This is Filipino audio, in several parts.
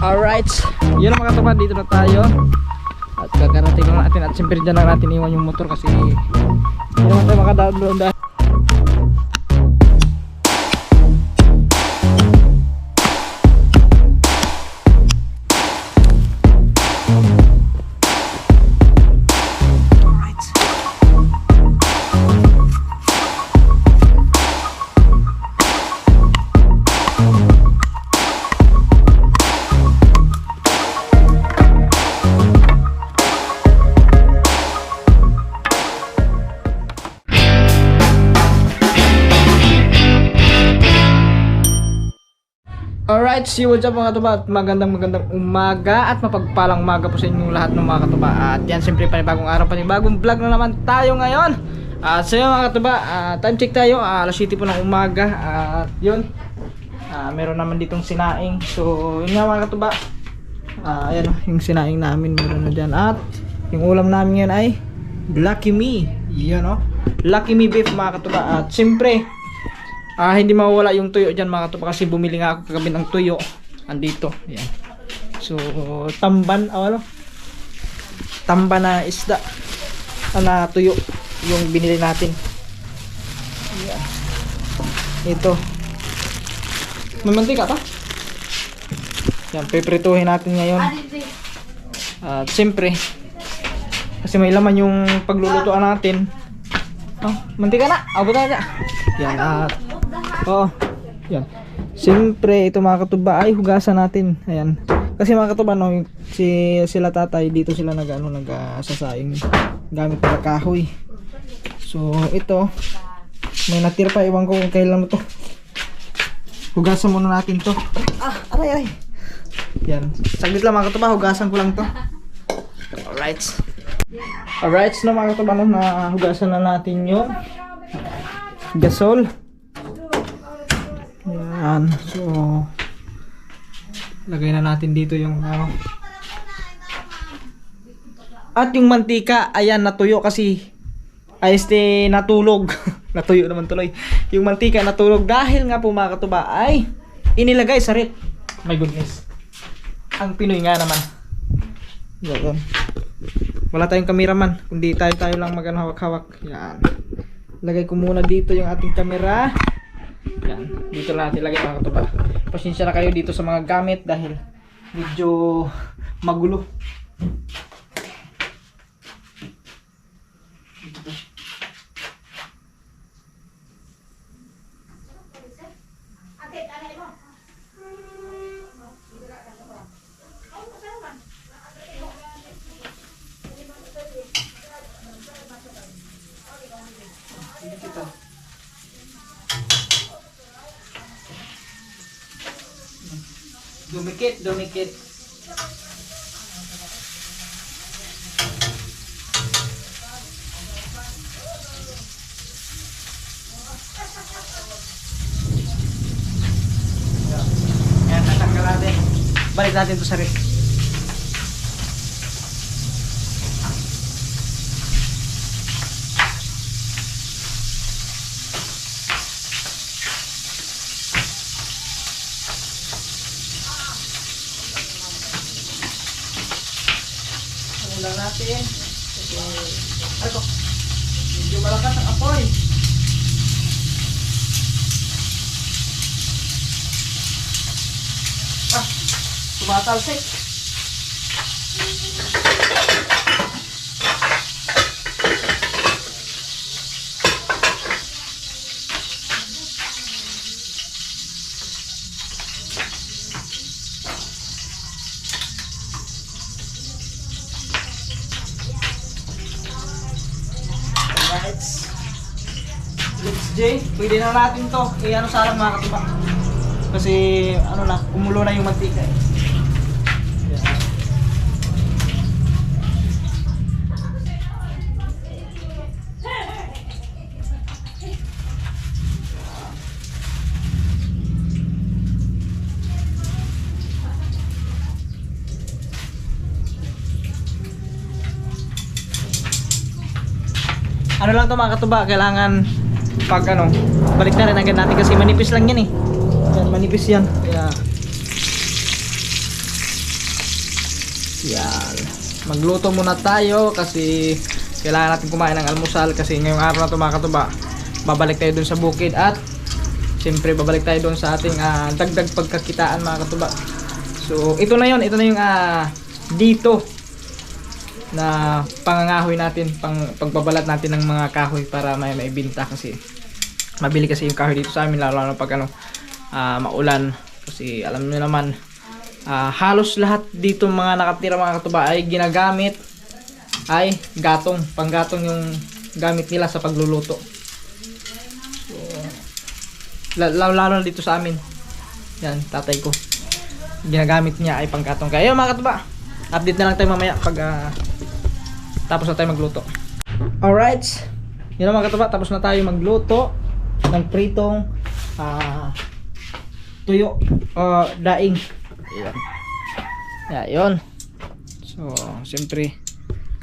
Alright, yun ang mga katuba, dito na tayo. At kakarating lang natin at siyempre dyan lang natin iwan yung motor kasi hindi naman tayo makadaon dahil alright, see you what's up mga katuba, at magandang umaga at mapagpalang umaga po sa inyong lahat ng mga katuba. At yan, siyempre panibagong araw, panibagong vlog na naman tayo ngayon. At so yun mga katuba, time check tayo, alas 7 po ng umaga. At yun, meron naman ditong sinaing. So yun nga mga katuba, ayan yung sinaing namin, meron na dyan. At yung ulam namin yan ay Lucky Me, yun o, Lucky Me beef mga katuba. At siyempre hindi mawawala yung tuyo dyan mga katuba kasi bumili nga ako kagabi ng tuyo. Andito, yan. So, tamban, tamban na isda na tuyo yung binili natin. Yan. Ito. May mantika pa? Yan, piprituhin natin ngayon. At siyempre, kasi may laman yung paglulutuan natin. Mantika na, abot na. Yan, at yan. Siyempre, ito mga katuba ay hugasan natin. Ayan. Kasi mga katuba, no, sila tatay dito sila nagsasaing gamit na kahoy. So, ito may natira pa, iwan ko kung kailan mo to. Hugasan muna natin to. Aray. Yan. Saglit lang mga katuba, hugasan ko lang to. Alright, so mga katuba, no, na hugasan na natin yung gasol. Yan, so lagay na natin dito yung at yung mantika, ayan, natuyo kasi natulog. Natuyo naman tuloy yung mantika, natulog dahil nga po mga katuba ay inilagay sa rep. My goodness, ang Pinoy nga naman. Yan. Wala tayong cameraman, kundi tayo lang hawak-hawak. Yan, lagay ko muna dito yung ating camera. Yan, dito lang natin lagay mga katuba. Pasensya na kayo dito sa mga gamit dahil medyo magulo. Dumikit. Yan, natanggal natin. Balik natin to sa ref. Lang natin kasi medyo malakas ang apoy. Tumatalsik. Let's J, pwede na natin to. Ano sa alam mga katuba. Kasi kumulo na yung mantika eh. Yan. Ano lang to mga katuba, kailangan pag balik na rin agad natin kasi manipis lang yan eh. Yan, manipis yan. Kaya Yan. Magluto muna tayo kasi kailangan natin kumain ng almusal kasi ngayong araw na ito mga katuba, babalik tayo dun sa bukid at siyempre babalik tayo dun sa ating dagdag pagkakitaan mga katuba. So ito na yung dito na pangangahoy natin, pagbabalat natin ng mga kahoy para may maibenta kasi mabili kasi yung kahoy dito sa amin lalo na pag maulan kasi alam niyo naman halos lahat dito mga nakatira mga katuba ay ginagamit ay gatong, panggatong yung gamit nila sa pagluluto. So, lalo na dito sa amin. Yan, tatay ko. Ginagamit niya ay panggatong. Kaya yun mga katuba, update na lang tayo mamaya pag tapos na tayo magluto. Alright, yun mga katuba, tapos na tayo magluto ng pritong tuyo daing. Ayan. Yeah, yun. So, siyempre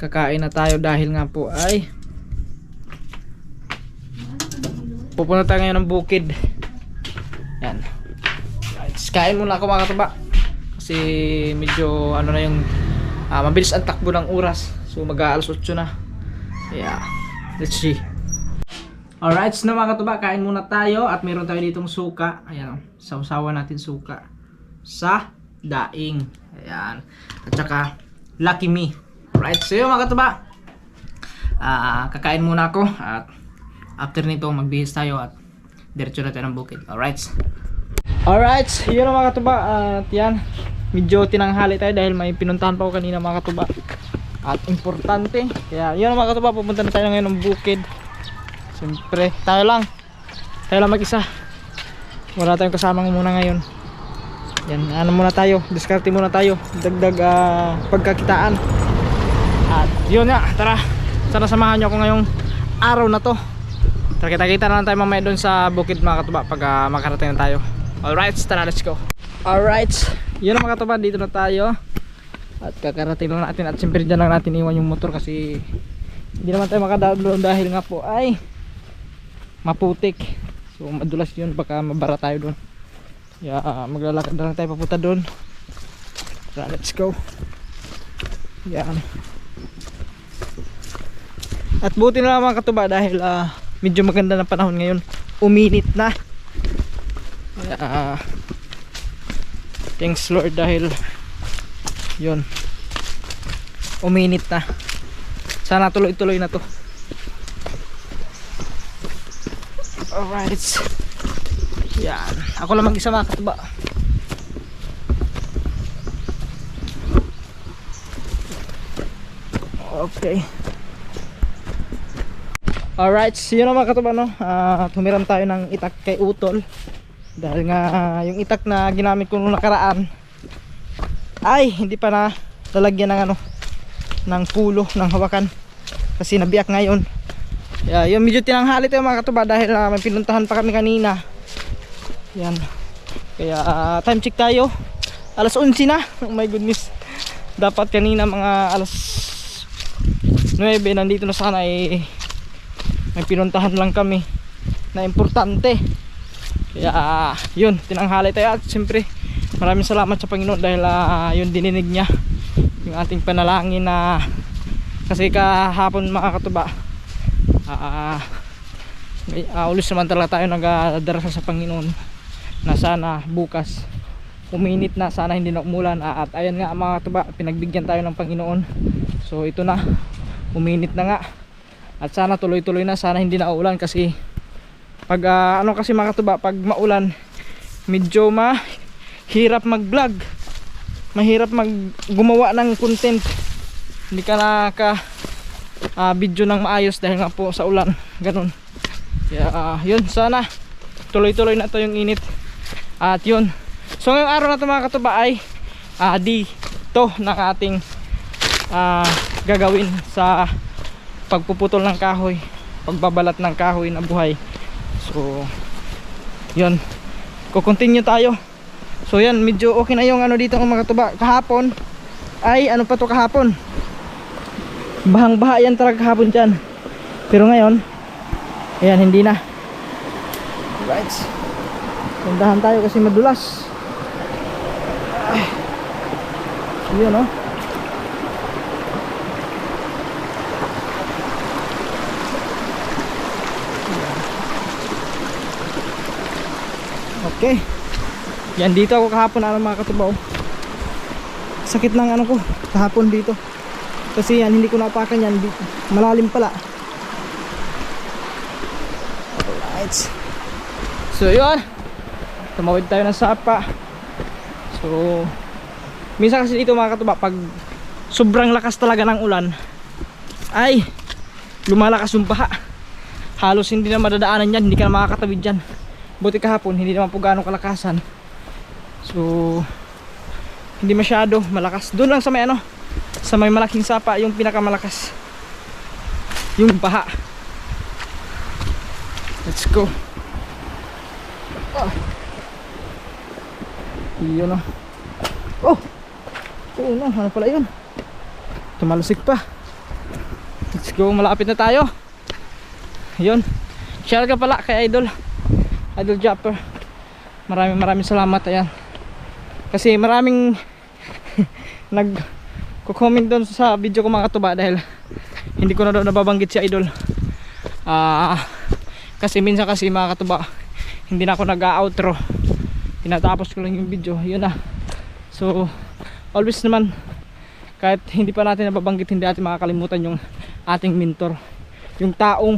kakain na tayo dahil nga po ay pupunta tayo ngayon ng bukid. Yan. Kain muna ako mga katuba kasi medyo ano na yung mabilis ang takbo ng oras. So mag-aalas 8 na. Yeah. Let's see. Alright, so mga katuba, kain muna tayo at meron tayo ditong suka. Ayan, sausawan natin suka sa daing. Ayan. At saka Lucky Me. Alright, so yun mga katuba, kakain muna ako at after nito magbihis tayo at diretso na tayo ng bukid. Alright, yun mga katuba, at yan, medyo tinanghali tayo dahil may pinuntahan pa ako kanina mga katuba at importante. Kaya yun mga katuba, pupunta na tayo ngayon ng bukid. Siyempre tayo lang mag-isa, wala tayong kasama muna ngayon. Yan, ano muna tayo, diskarte muna tayo, dagdag pagkakitaan. At yun nga, tara, sana samahan nyo ako ngayong araw na to. Tara, kita-kita na lang tayo mamaya doon sa bukid mga katuba pag makarating na tayo. Alright, tara, let's go. Alright, yun mga katuba, dito na tayo at kakarating lang natin at siyempre dyan lang natin iwan yung motor kasi hindi naman tayo makadalo dahil nga po ay maputik. So madulas yun, baka mabara tayo doon. Maglalakad na lang tayo papunta doon. Tara, let's go. Yan. At buti na lang mga katuba dahil medyo maganda ng panahon ngayon. Uminit na. Thanks Lord dahil yun, uminit na. Sana tuloy-tuloy na to. Alright. Yan. Ako lang mag-isa mga katuba. Okay. Alright, so yun mga katuba, no? Tumiram tayo ng itak kay Utol dahil nga yung itak na ginamit ko nung nakaraan ay hindi pa na lalagyan ng ng pulo, ng hawakan kasi nabiyak ngayon. Yung medyo tinanghali tayo mga katuba dahil may pinuntahan pa kami kanina. Yan. Kaya time check tayo, alas 11 na. Oh my goodness, dapat kanina mga alas 9 nandito na sana may pinuntahan lang kami na importante. Kaya yun, tinanghali tayo at siyempre maraming salamat sa Panginoon dahil yun, dininig niya yung ating panalangin na kasi kahapon mga katuba ulis naman talaga tayo nagdarasal sa Panginoon na sana bukas uminit na, sana hindi na umulan at ayan nga mga katuba, pinagbigyan tayo ng Panginoon. So ito na, uminit na nga at sana tuloy-tuloy na, sana hindi na uulan kasi pag kasi mga katuba, pag maulan medyo mahirap mag-vlog, mahirap gumawa ng content, hindi ka video ng maayos dahil nga po sa ulan, ganun. Kaya yun, sana tuloy-tuloy na to yung init at yun. So ngayong araw na to mga katuba ay dito ng ating gagawin sa pagpuputol ng kahoy, pagbabalat ng kahoy na buhay. So yun, kukontinue tayo. So yan, medyo okay na yung dito mga katuba. Kahapon ay pa to kahapon, bahang baha yan talaga kahapon dyan, pero ngayon ayan, hindi na. Right, tandahan tayo kasi madulas. Yun Okay. Yan, dito ako kahapon mga katubaw. Sakit ng ano ko kahapon dito. Kasi yan, hindi ko napakan yan. Malalim pala. Alright. So yun, tumawid tayo ng sapa. So minsan kasi dito mga katuba, pag sobrang lakas talaga ng ulan, ay lumalakas yung baha. Halos hindi na madadaanan yan, hindi ka na makakatawid dyan. Buti kahapon, hindi naman po gaano kalakasan. So hindi masyado malakas. Doon lang sa may ano, sa may malaking sapa, yung pinakamalakas yung baha. Let's go. Yun o. Oh, yun o, ano pala yun? Tumalusik pa. Let's go, malapit na tayo. Yun, share ka pala kay Idol Japper. Maraming salamat. Ayan, kasi maraming nag-comment doon sa video ko mga katuba, dahil hindi ko na doon nababanggit si Idol. Kasi minsan kasi mga katuba, hindi na ako nag-outro, tinatapos ko lang yung video. Yun na. So always naman, kahit hindi pa natin nababanggit, hindi natin makakalimutan yung ating mentor, yung taong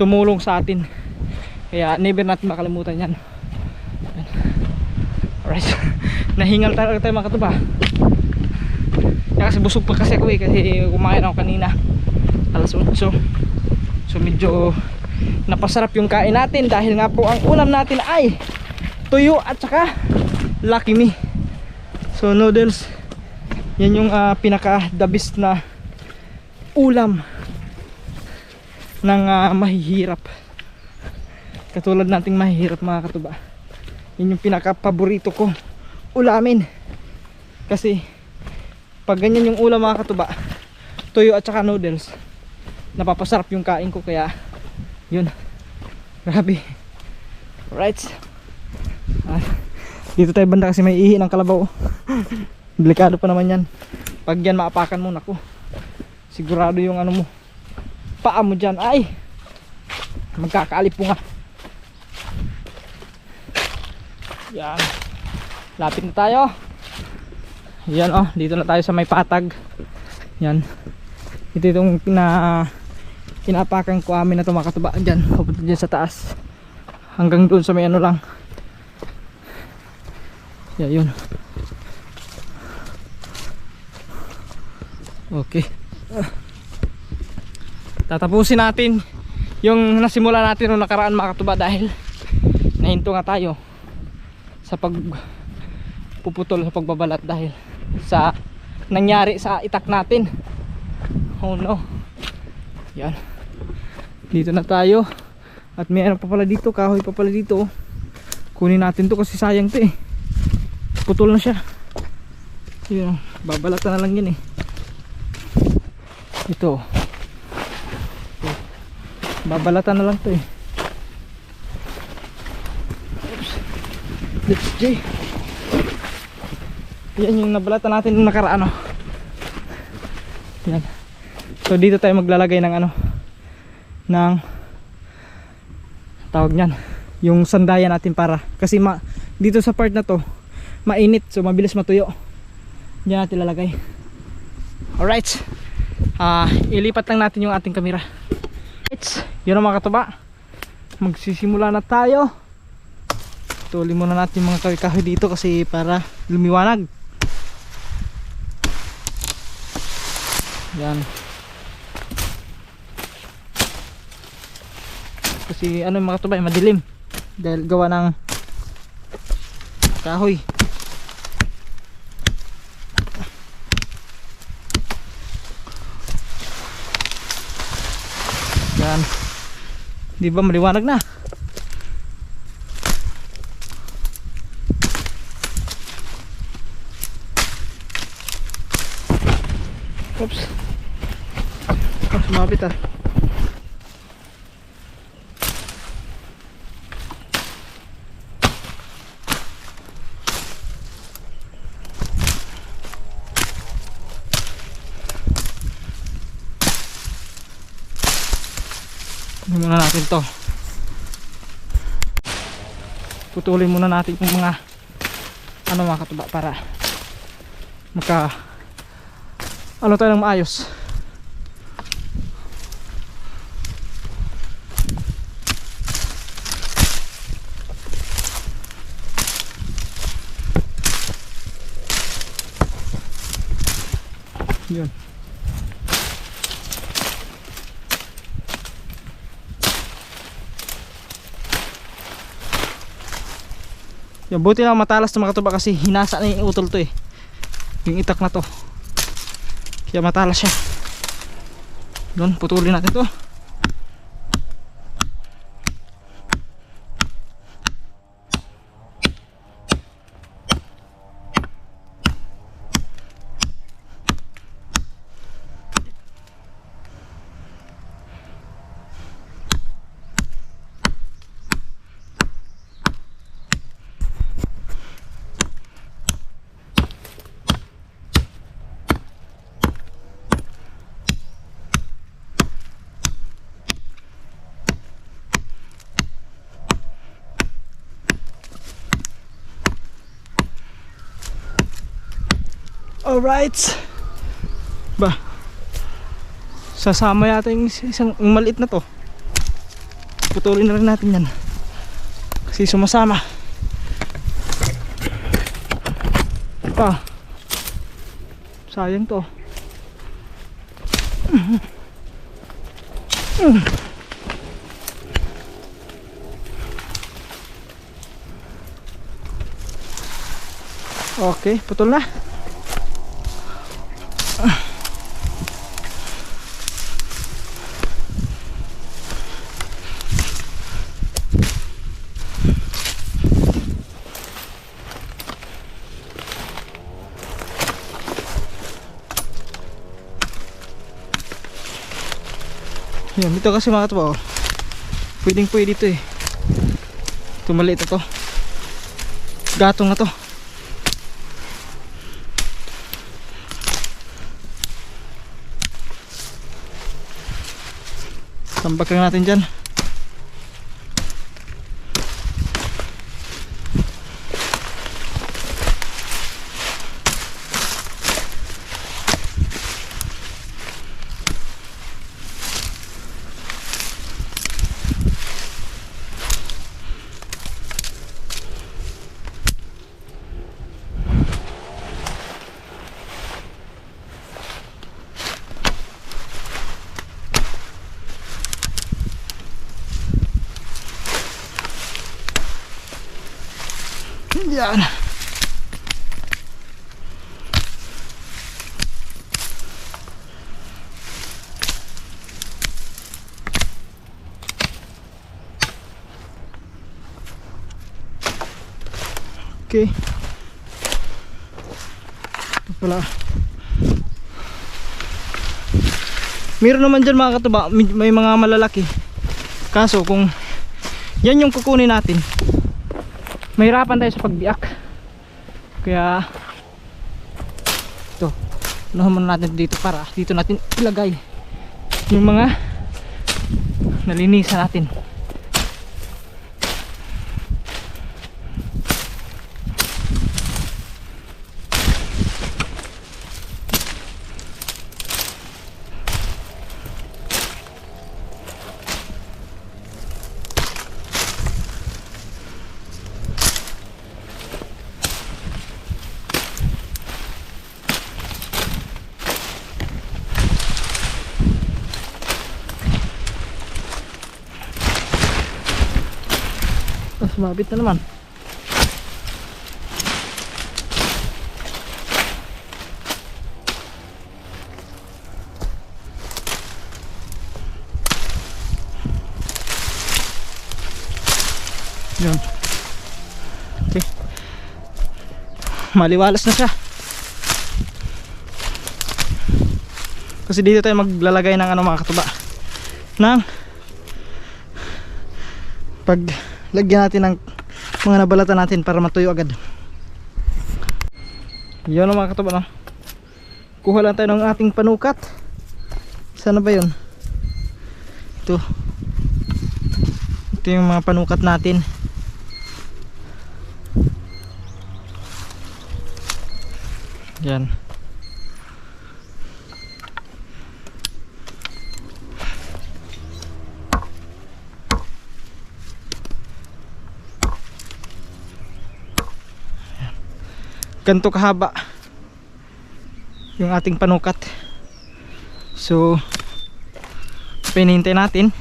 tumulong sa atin. Kaya never natin makalimutan yan. Alright. Nahingal talaga tayo mga katuba. Kasi busog pa kasi ako kasi kumain ako kanina alas 8. So medyo napasarap yung kain natin, dahil nga po ang ulam natin ay tuyo at saka Lucky Me. So noodles, yan yung pinaka the best na ulam ng mahihirap. Katulad nating mahihirap mga katuba, yun yung pinaka paborito ko ulamin. Kasi pag ganyan yung ulam mga katuba, tuyo at saka noodles, napapasarap yung kain ko. Kaya yun, grabe. Alright. Dito tayo banda kasi may ihi ng kalabaw. Delikado pa naman yan. Pag yan maapakan mo, naku, sigurado yung ano mo, paa mo dyan ay magkakaalip po nga. Yan, lapit na tayo. Yan oh, dito na tayo sa may patag. Yan, ito itong pinapakan ko amin na ito mga katuba. Dyan, papunta dyan sa taas, hanggang doon sa may ano lang. Yan, yun. Okay, tatapusin natin yung nasimula natin noong nakaraan mga katuba, dahil nahinto nga tayo sa pagpuputol, sa pagbabalat, dahil sa nangyari sa itak natin. Oh no. Yan, dito na tayo. At may ano pa pala dito, kahoy pa pala dito. Kunin natin to kasi sayang to eh. Putol na siya. Yun, babalatan na lang yun eh. Ito, babalatan na lang to eh. Oops. Let's J. Yan yung nabalatan natin nung nakaraan. Yan. So dito tayo maglalagay ng ano, ng tawag nyan, yung sandayan natin, para kasi dito sa part na to mainit, so mabilis matuyo. Diyan natin lalagay. Alright, ilipat lang natin yung ating kamera. Yun ang mga katuba, magsisimula na tayo. Tuloy muna natin mga kahoy-kahoy dito kasi para lumiwanag. Yan, kasi ano yung mga katuba, madilim dahil gawa ng kahoy. Yan, di ba maliwanag na? Oops, sumabit ah. Muna natin to. putulin muna natin yung mga ano mga katuba para maka ano tayo ng maayos. Yun. Yan, buti lang matalas na mga katuba kasi hinasa na yung utol to eh. Yung itak na to. Kaya matalas siya. Doon, putulin natin to. Alright. Ba, sasama yata yung isang maliit na to. Putulin na rin natin yan kasi sumasama. Sayang to. Okay, putol na. Yan, dito kasi mga katuba, oh. Pwedeng pwede ito eh. Ito maliit na to. Gatong na to. Tambak lang natin dyan. Yan. Okay. Ito pala. Meron naman dyan mga katuba, may mga malalaki. Kaso kung yan yung kukunin natin, mahirapan tayo sa pagbiak. Kaya ito, unahan muna natin dito para dito natin ilagay yung mga nalinisan natin. Sumabit na naman. Yun. Okay. Maliwalas na siya. Kasi dito tayo maglalagay ng ano mga katuba, ng pag lagyan natin ng mga nabalatan natin para matuyo agad. Yun mga katuba, no? Kuha lang tayo ng ating panukat. Sana ba yun? Ito yung mga panukat natin. Yan. Ganito kahaba yung ating panukat. So pinihintay natin,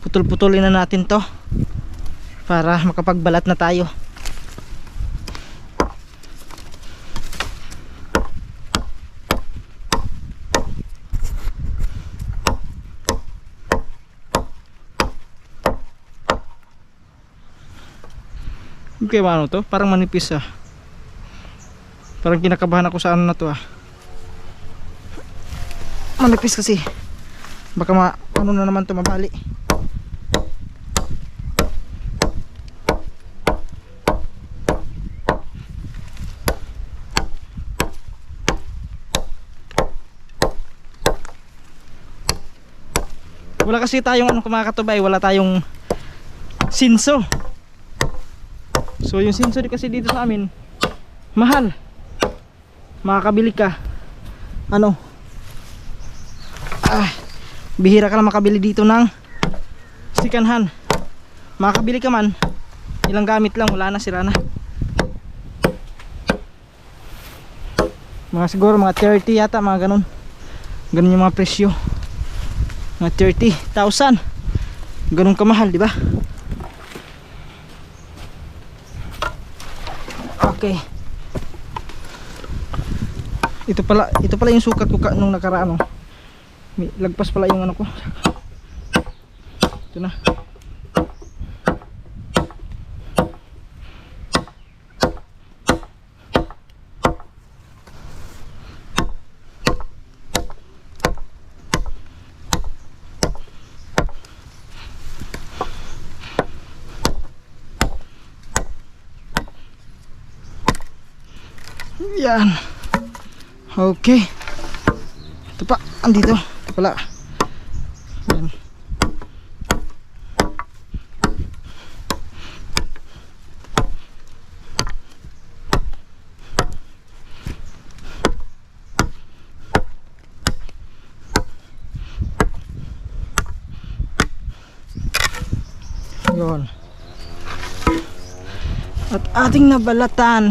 putol-putulin na natin to para makapagbalat na tayo. Okay, ano to? Parang manipis ah. Parang kinakabahan ako sa ano na to ah. Manipis kasi. Baka ano na naman to, mabali. Wala kasi tayong ano, mga katubay, wala tayong sinso. So yung sinso kasi dito sa amin mahal. Makakabili ka ano, bihira ka lang makabili dito ng second hand. Makakabili ka man, ilang gamit lang, wala na, sira na. Mga siguro mga 30 yata, mga ganun. Ganun yung mga presyo, mga 30,000. Ganun kamahal, di ba? Okay. Ito pala yung sukat ko nung nakaraan, oh. May lagpas pala yung ano ko. Ito na. Yan. Okay. Ito pa, andito. Ito pala. Yan. Yun. At ating nabalatan.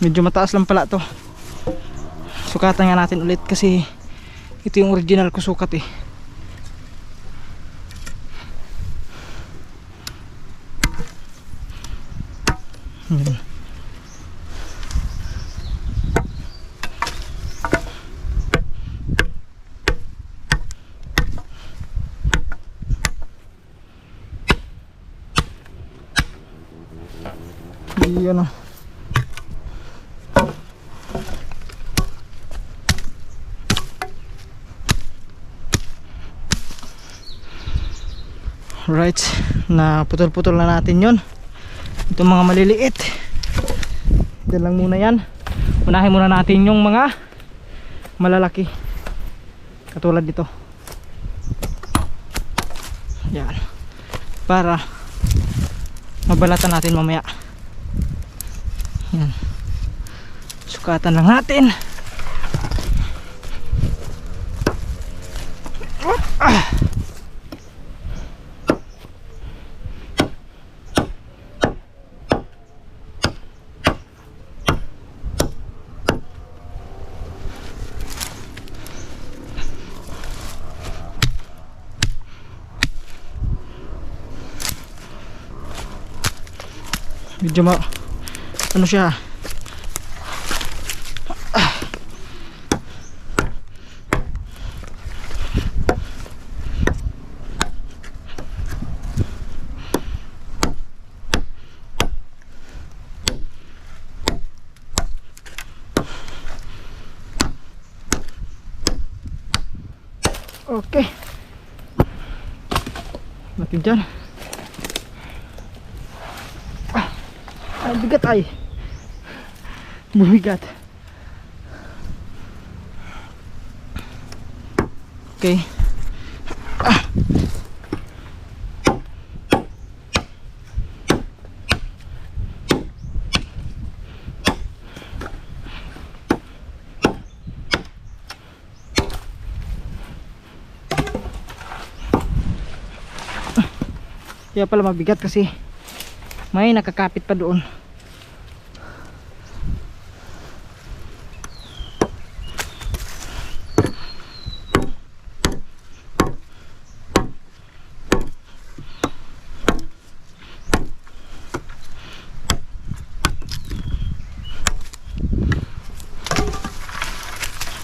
Medyo mataas lang pala to. Sukatan nga natin ulit kasi ito yung original ko sukat eh. Yan o. Right, na putol-putol na natin yon. Itong mga maliliit, dyan lang muna yan. Unahin muna natin yung mga malalaki, katulad dito. Yan, para mabalatan natin mamaya. Yan, sukatan lang natin. Medyo ano siya, okay. Natin dyan. Ay, bigat ay. Bumigat. Okay. Kaya pala mabigat kasi may nakakapit pa doon.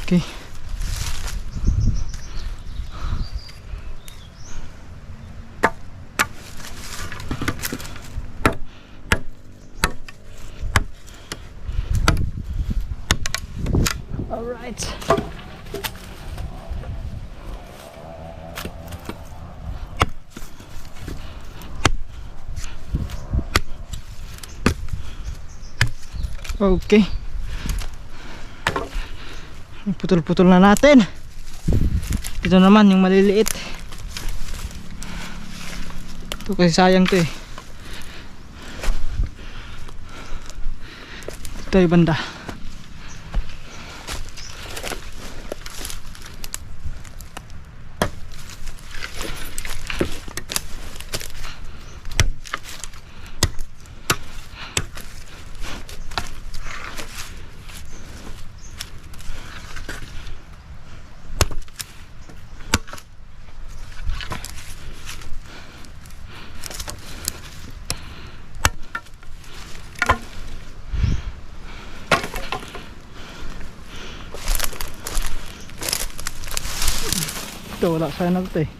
Okay. Alright. Okay. Putol-putol na natin. Ito naman yung maliliit. Ito kasi sayang to eh. Ito yung banda. Ito wala sana ito eh.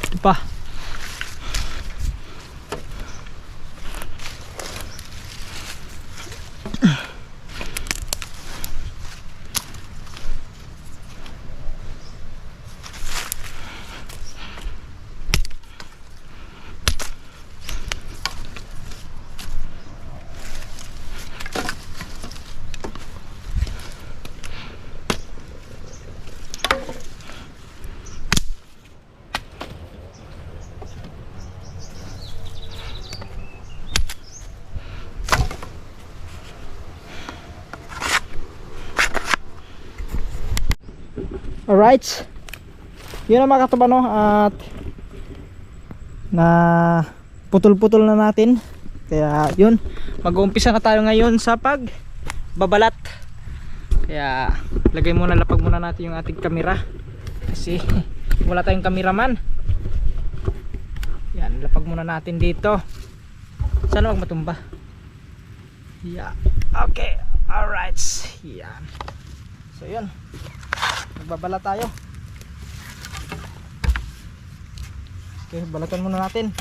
Ito pa. Alright, yun ang mga katuba, no? At na putol-putol na natin. Kaya yun, mag-uumpisa na tayo ngayon sa pagbabalat. Kaya lagay muna, lapag muna natin yung ating kamera kasi wala tayong kameraman. Yan, lapag muna natin dito. Sana wag matumba. Yeah, okay, alright. Yan. So yun, magbabala tayo. Okay, balatan muna natin.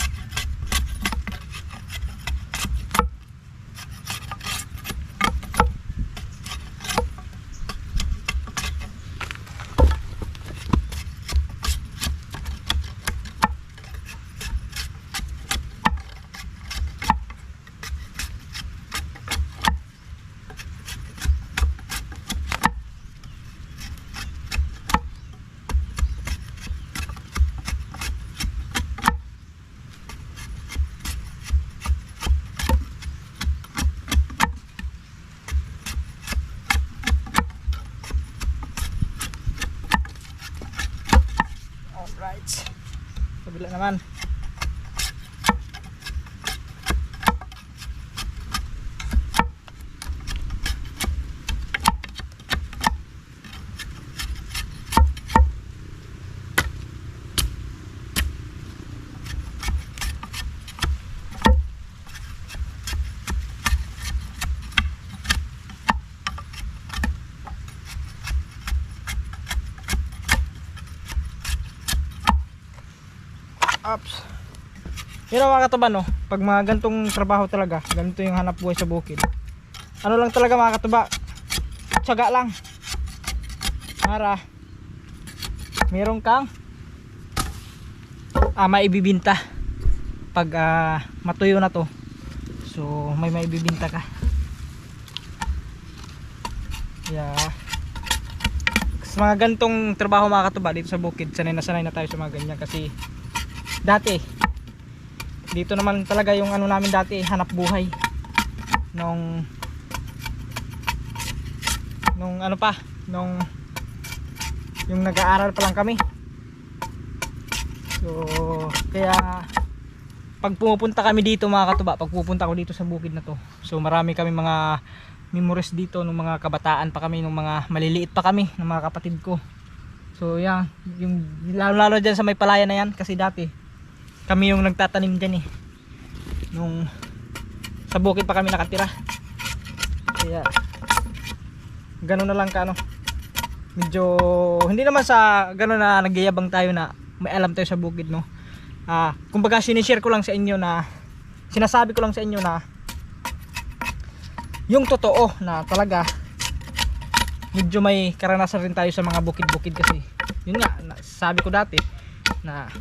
Kabila naman. Ups. Yun ang mga katuba, no? Pag mga gantong trabaho talaga, ganito yung hanap buhay sa bukid. Ano lang talaga mga katuba, tiyaga lang para meron kang maibibinta pag matuyo na to. So may maibibinta ka. Yeah. Sa mga gantong trabaho mga katuba dito sa bukid, sanay na tayo sa mga ganyan kasi dati dito naman talaga yung ano namin dati, hanap buhay nung ano pa, nung yung nag-aaral pa lang kami. So kaya pag pumupunta kami dito mga katuba, pag pupunta ko dito sa bukid na to, so marami kami mga memories dito nung mga kabataan pa kami, nung mga maliliit pa kami ng mga kapatid ko. So yan, yung lalo dyan sa may palayan na yan, kasi dati kami yung nagtatanim dyan nung sa bukid pa kami nakatira. Kaya gano'n na lang ka medyo hindi naman sa gano'n na nagyayabang tayo na may alam tayo sa bukid, no. Kumbaga sinishare ko lang sa inyo na, sinasabi ko lang sa inyo na yung totoo na talaga medyo may karanasan rin tayo sa mga bukid-bukid, kasi yun nga sabi ko dati na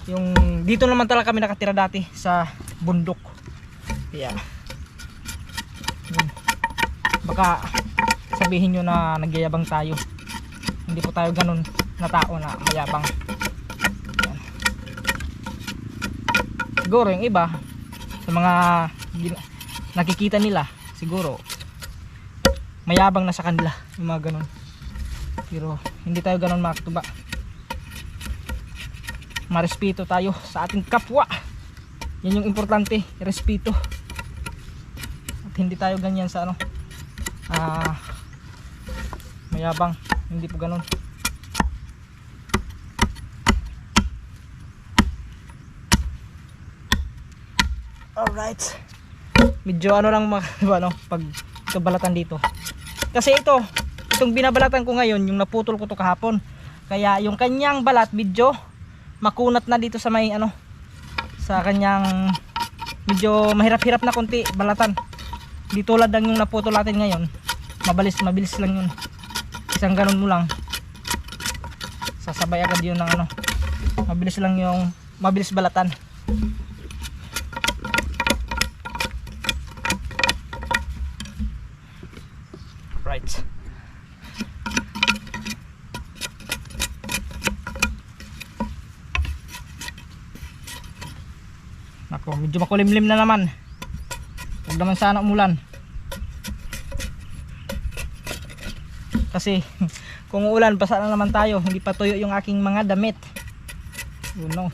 yung dito naman talaga kami nakatira dati sa bundok. Kaya baka sabihin nyo na nagyayabang tayo, hindi po tayo ganun na tao na mayabang. Yan. Siguro yung iba sa mga nakikita nila, siguro mayabang na sa kanila yung mga ganun, pero hindi tayo ganun mga katuba. Marespeto tayo sa ating kapwa, yan yung importante, respeto. At hindi tayo ganyan sa mayabang, hindi po ganun. Alright, medyo lang pag kabalatan dito, kasi itong binabalatan ko ngayon, yung naputol ko to kahapon, kaya yung kanyang balat medyo makunat na dito sa may sa kanyang, medyo mahirap-hirap na konti balatan. Di tulad lang yung naputol natin ngayon, mabilis lang yun, isang ganun mo lang sasabay agad yun ng mabilis lang yung mabilis balatan. Right. Ako, medyo makulimlim na naman. Huwag naman sana umulan. Kasi kung uulan, basa na naman tayo. Hindi pa tuyo yung aking mga damit. Oh no.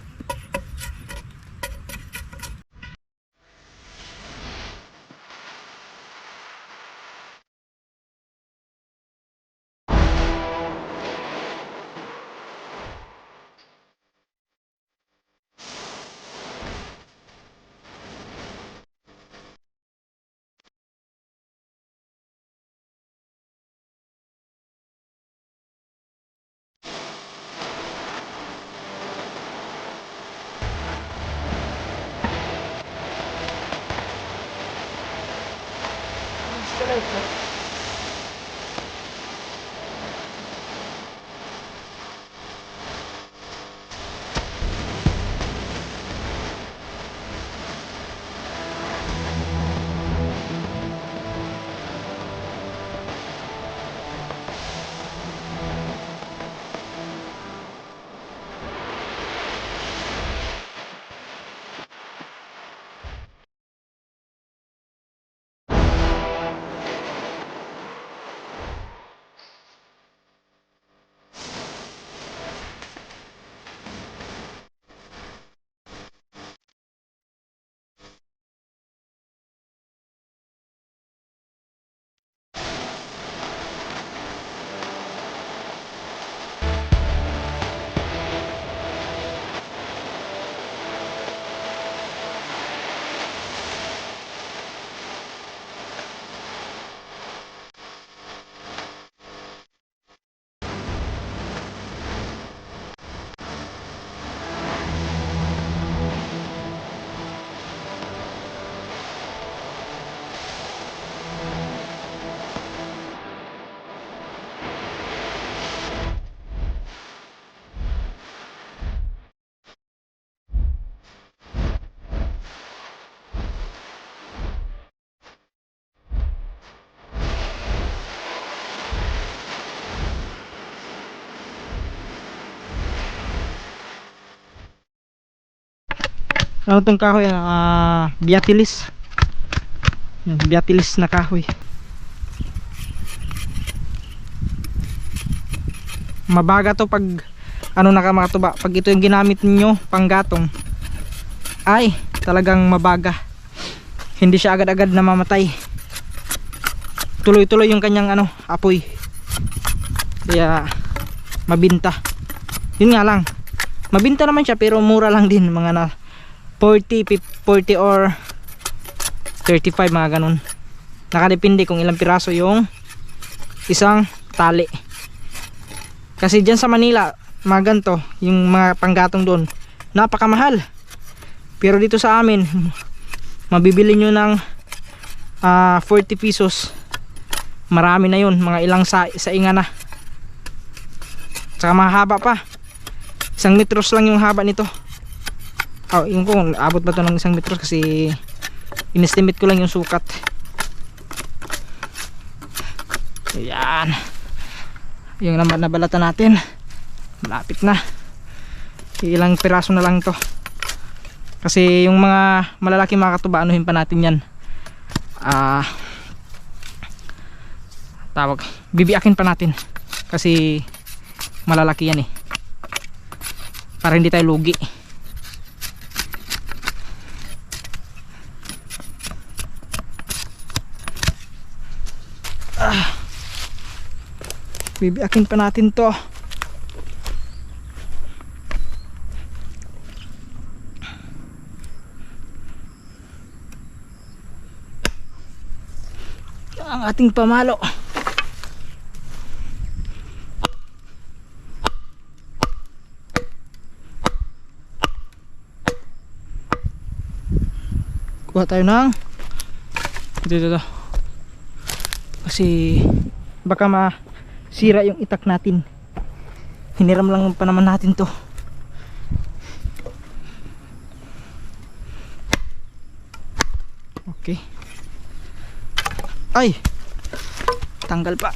Ano tong kahoy? Biatilis. Biatilis na kahoy. Mabaga to pag ano na ka mga tuba, pag ito yung ginamit niyo panggatong ay talagang mabaga, hindi siya agad-agad namamatay, tuloy-tuloy yung kanyang ano, apoy, kaya mabinta. Yun nga lang, mabinta naman siya pero mura lang din, mga na 40 or 35 mga ganun, nakadepende kung ilang piraso yung isang tali. Kasi dyan sa Manila mga ganto, yung mga panggatong doon napakamahal, pero dito sa amin mabibili nyo ng 40 pesos, marami na yun, mga ilang sainga na, tsaka mahaba pa, 1 metros lang yung haba nito. Yung kung abot ba to ng 1 metros, kasi inestimate ko lang yung sukat. Ayan, yung nabalatan natin malapit na, ilang piraso na lang to, kasi yung mga malalaki mga katuba anuhin pa natin yan, tawag, bibiakin pa natin kasi malalaki yan para hindi tayo lugi. Bibiakin pa natin to. Ang ating pamalo. Kuha tayo ng ito. Kasi baka masira yung itak natin. Hiniram lang pa naman natin to. Okay. Ay, tanggal pa.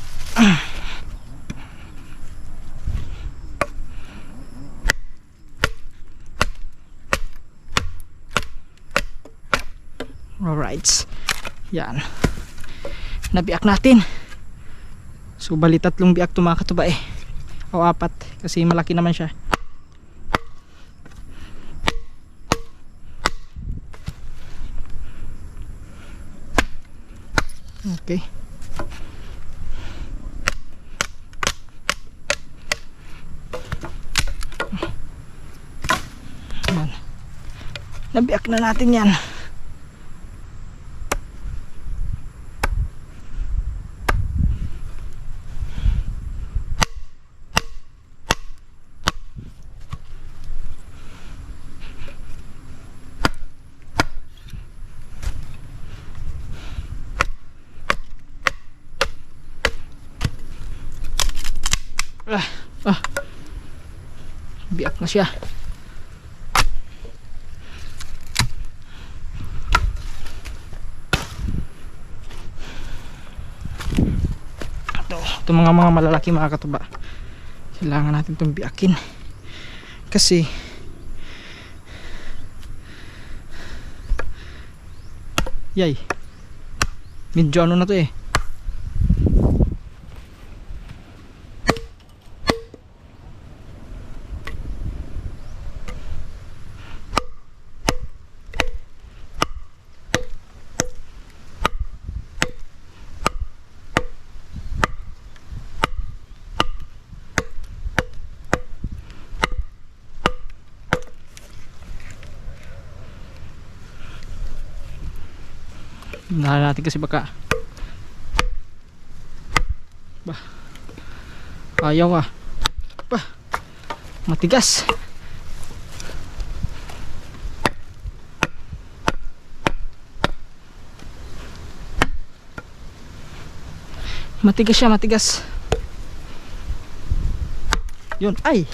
Alright, yan, nabiak natin. So bali 3 biak to mga katuba o 4, kasi malaki naman siya. Okay. Yan. Nabiak na natin yan. Biak na siya. Ito mga malalaki mga katuba, kailangan natin itong biakin kasi yay, medyo ano na to Nahala natin kasi baka ayaw matigas. Matigas siya, matigas. Yun, ay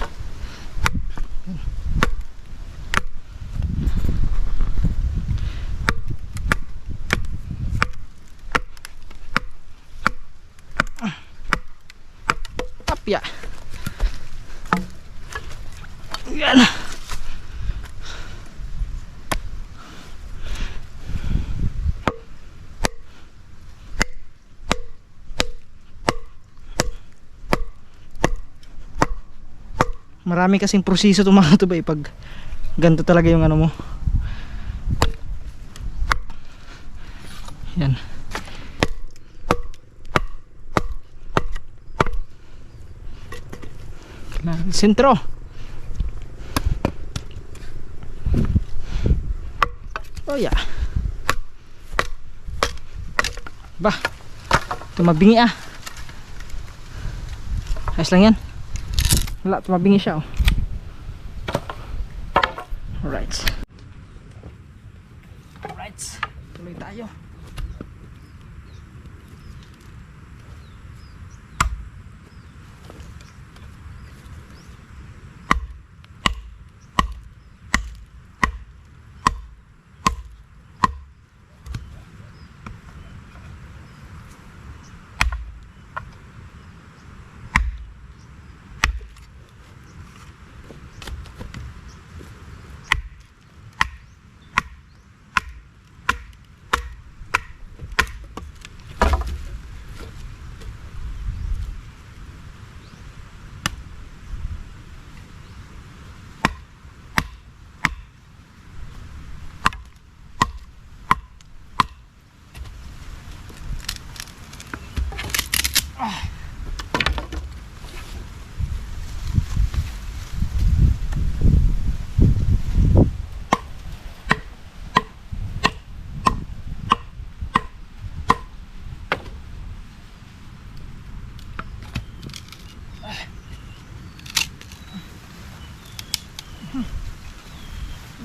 tapya. Yan. Marami kasing proseso itong mga ito ba pag ganito talaga yung ano mo. Yan. Sentro. Oh yeah. Bah, tumabingi ah. Ayos lang yan. Wala, tumabingi siya oh. Alright. Alright, tuloy tayo.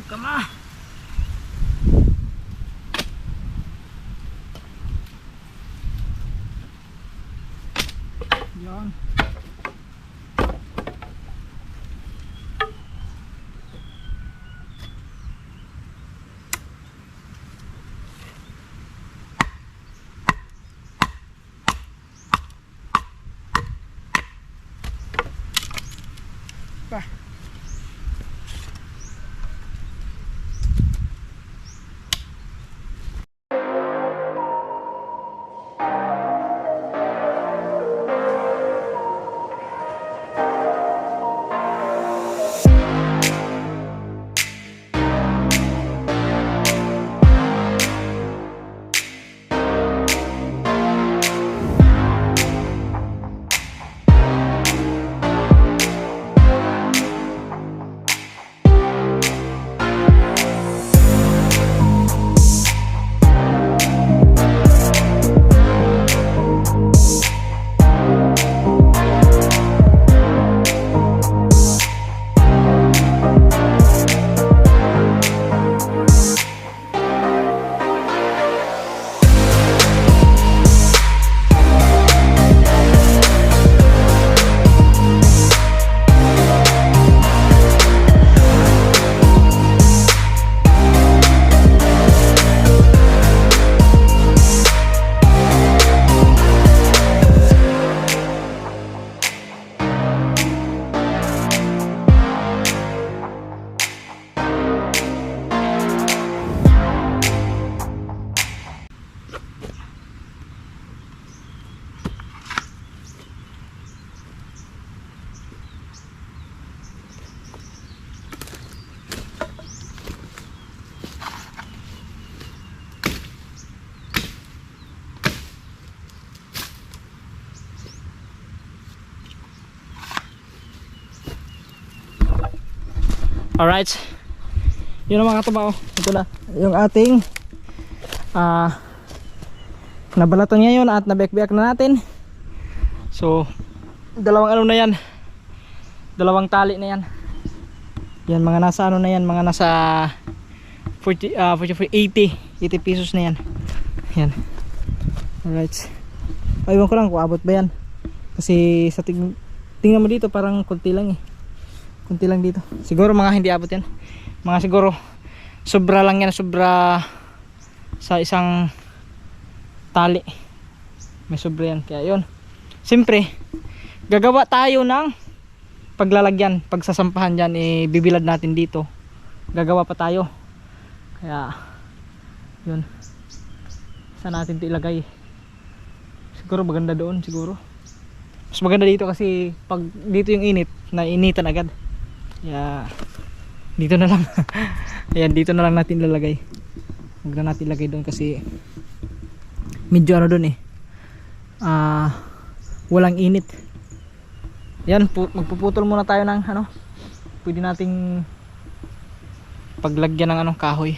Kama. Yan. Pa. Alright, yun ang mga katubaw. Ito na yung ating nabalaton ngayon at nabiyak-biyak na natin. So dalawang ano na yan, dalawang tali na yan. Yan mga nasa ano na yan, mga nasa 80 pesos na yan. Yan. Alright, aywan ko lang kung abot ba yan, kasi sa tingnan mo dito parang kunti lang eh. Kunti lang dito. Siguro mga hindi abot yan. Mga siguro sobra lang yan. Sobra sa isang tali. May sobra yan. Kaya yun. Siyempre, gagawa tayo ng paglalagyan. Pagsasampahan dyan, bibilad natin dito. Gagawa pa tayo. Kaya, yun. Saan natin ito ilagay? Siguro maganda doon. Siguro. Mas maganda dito kasi pag dito yung init, nainitan agad. Yeah. Dito na lang. Ayan, dito na lang natin lalagay. Huwag na natin lagay doon kasi medyo ano doon eh. Walang init. Yan, magpuputol muna tayo ng ano. Pwede nating paglagyan ng anong kahoy.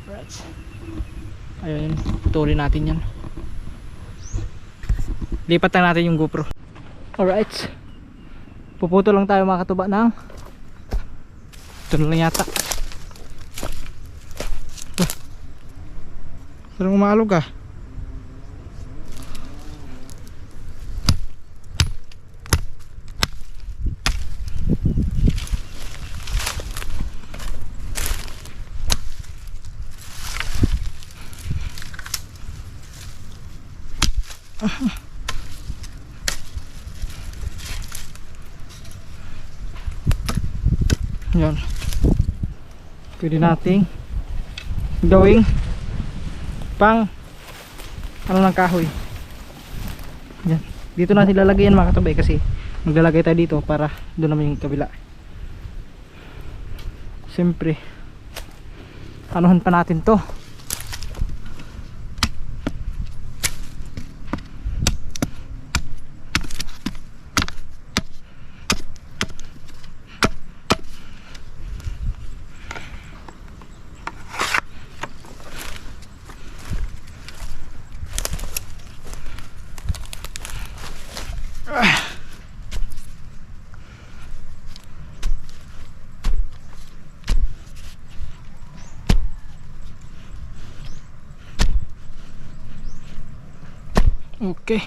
Right. Ayun, putulin natin yan. Lipat na natin yung GoPro. Alright. Puputol lang tayo mga katuba ng ito na lang yata. Parang umalog ah. Yan. Pwede nating gawing pang ano ng kahoy. Yan. Dito natin lalagay yan mga katabay kasi maglalagay tayo dito para doon naman yung kabila. Siyempre anuhan pa natin to. Okay.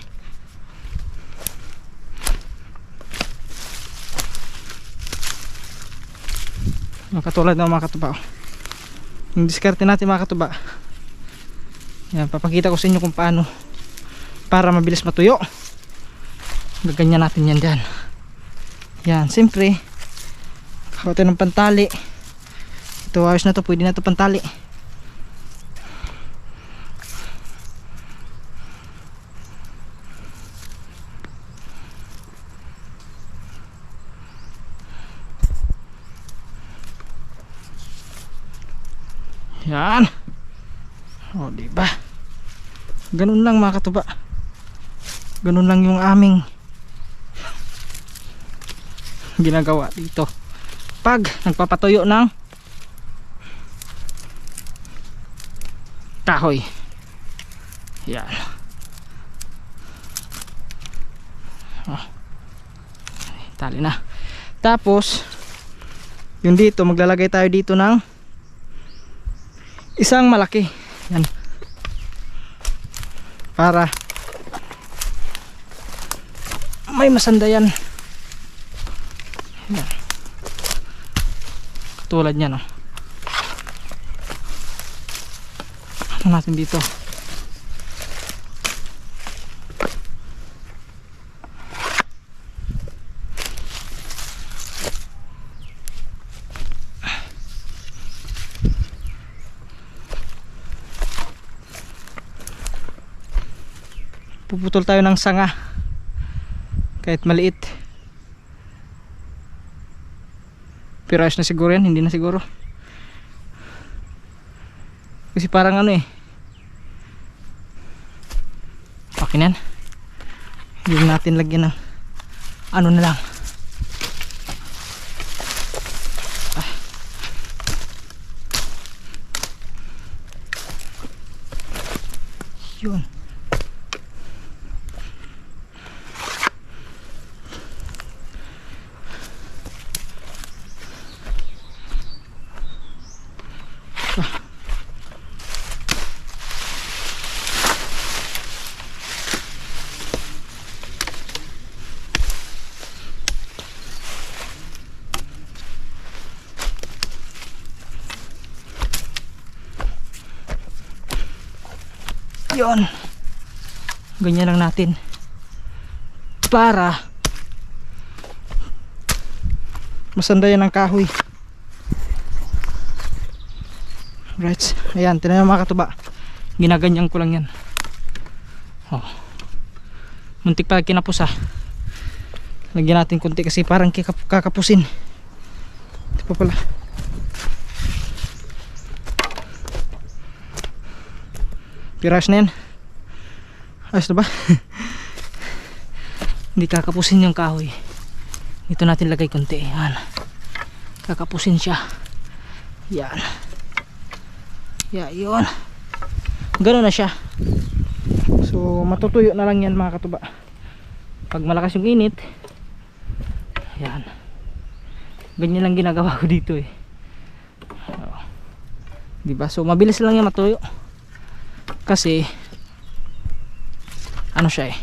Katulad ng mga katuba. Yung diskarte natin mga katuba. Yan, papakita ko sa inyo kung paano para mabilis matuyo. Gaganyan natin yan dyan. Yan, siyempre kakawa tayo ng pantali. Ito, ayos na to, pwede na to pantali. Yan. O, diba? Ganun lang mga katuba. Ganun lang yung aming ginagawa dito pag nagpapatuyo ng kahoy. Yan. O, tali na. Tapos yung dito, maglalagay tayo dito ng isang malaki. Yan. Para may masandayan. Yan. Katulad niyan, oh. Ano natin dito? Puputol tayo ng sanga kahit maliit, pero ayos na siguro yan, hindi na siguro kasi parang ano eh, okay na yan. Hindi natin lagyan ng ano na lang, yun. Yun, ganyan lang natin para masandayan ng kahoy. Right, ayan, tinayan mga katuba, ginaganyan ko lang yan. Oh, muntik pa kinapos ah. Lagyan natin konti kasi parang kakapusin. Ito pa pala. Piras na yan. Ayos na ba? Hindi kakapusin yung kahoy. Dito natin lagay konti. Yan. Kakapusin siya. Yan. Yan, yun. Gano'n na siya. So matutuyo na lang yan mga katuba. Pag malakas yung init, yan. Ganyan lang ginagawa ko dito eh. Diba? So mabilis lang yan matuyo. Kasi ano siya eh,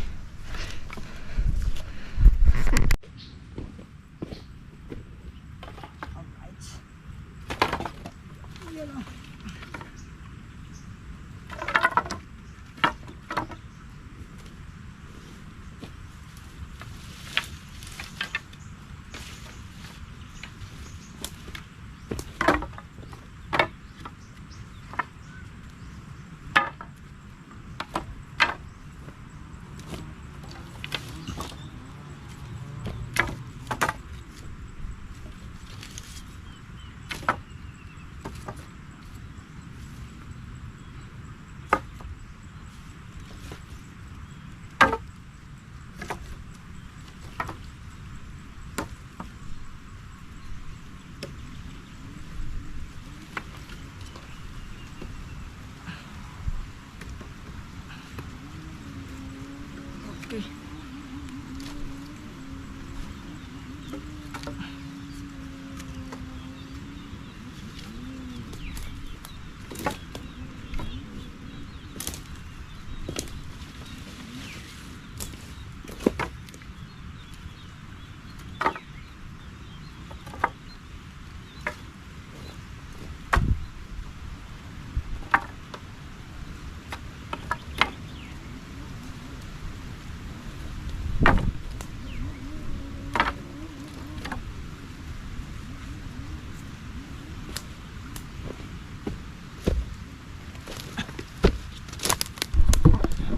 okay.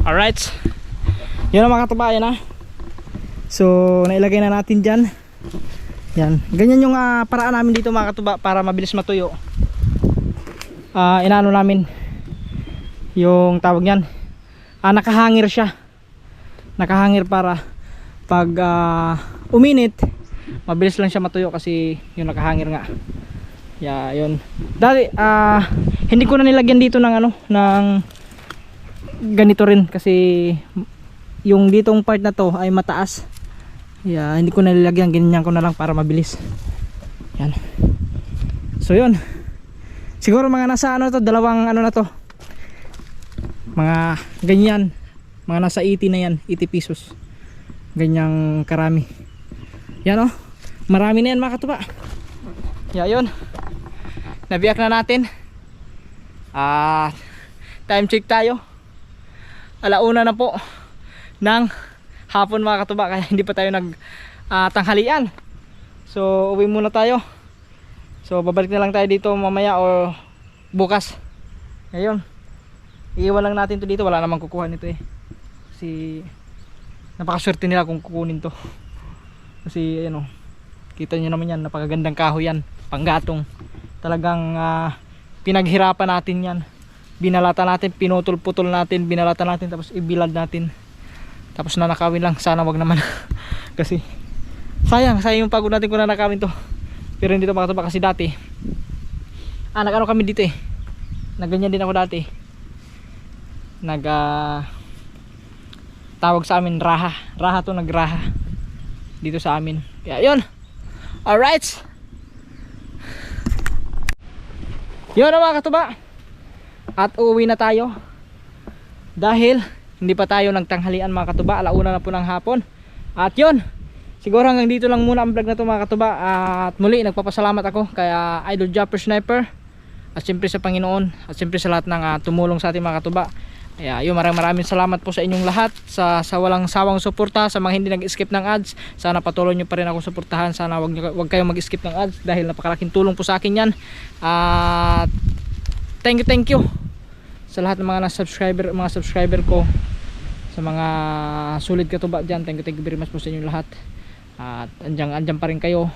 Alright, yun ang mga katuba, yan ha. So nailagay na natin dyan. Yan, ganyan yung paraan namin dito mga katuba para mabilis matuyo. Inaano namin yung tawag yan, nakahangir siya. Nakahangir para pag uminit mabilis lang siya matuyo kasi yung nakahangir nga. Yeah, yun. Dati hindi ko na nilagyan dito ng ano, ng ganito rin kasi yung ditong part na to ay mataas. Yeah, hindi ko nilagyan, ganyan ko na lang para mabilis. Yan. So yun. Siguro mga nasa ano to, dalawang ano na to. Mga ganyan, mga nasa 80 na yan, 80 pesos. Ganyang karami. Yan oh. Marami na yan mga katuba. Yeah, yun. Nabiyak na natin. Time check tayo. Alauna na po ng hapon mga katuba, kaya hindi pa tayo nag tanghalian. So uwi muna tayo. So babalik na lang tayo dito mamaya o bukas. Ngayon iiwan lang natin to dito, wala namang kukuha nito eh. Kasi napakaswerte nila kung kukunin to. Kasi ano, kita nyo naman yan, napakagandang kahoy yan, panggatong. Talagang pinaghirapan natin yan. Binalatan natin, pinutol-putol natin, binalatan natin, tapos ibilad natin, tapos nanakawin lang. Sana wag naman kasi sayang yung pagod natin kung nanakawin to. Pero hindi to makataba kasi dati nag-ano kami dito eh, nagganyan din ako dati, tawag sa amin raha to, nagraha dito sa amin. Kaya yun, alright, yun na mga katuba. At uuwi na tayo dahil hindi pa tayo nagtanghalian mga katuba, alauna na po ng hapon. At yun, siguro hanggang dito lang muna ang vlog na to mga katuba. At muli nagpapasalamat ako kay Idol Japper Sniper, at siyempre sa Panginoon, at siyempre sa lahat ng tumulong sa ating mga katuba. Yun, maraming salamat po sa inyong lahat, sa walang sawang suporta, sa mga hindi nag-skip ng ads. Sana patuloy nyo pa rin akong suportahan. Sana wag kayong mag-skip ng ads dahil napakalaking tulong po sa akin yan. At thank you sa lahat ng mga subscriber ko, sa mga sulit katuba dyan. Thank you very much po sa inyong lahat. At andyan pa rin kayo.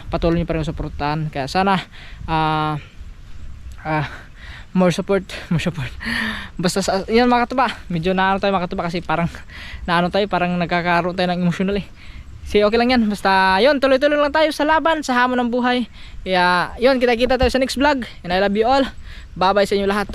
Patuloy nyo pa rin suportahan. Kaya sana more support. Basta yan mga katuba, medyo naano tayo mga katuba kasi parang parang nagkakaroon tayo ng emotional eh. Sige, okay lang yan, basta yun, tuloy-tuloy lang tayo sa laban, sa hamon ng buhay. Kaya yun, kita-kita tayo sa next vlog, and I love you all. Bye bye sa inyo lahat.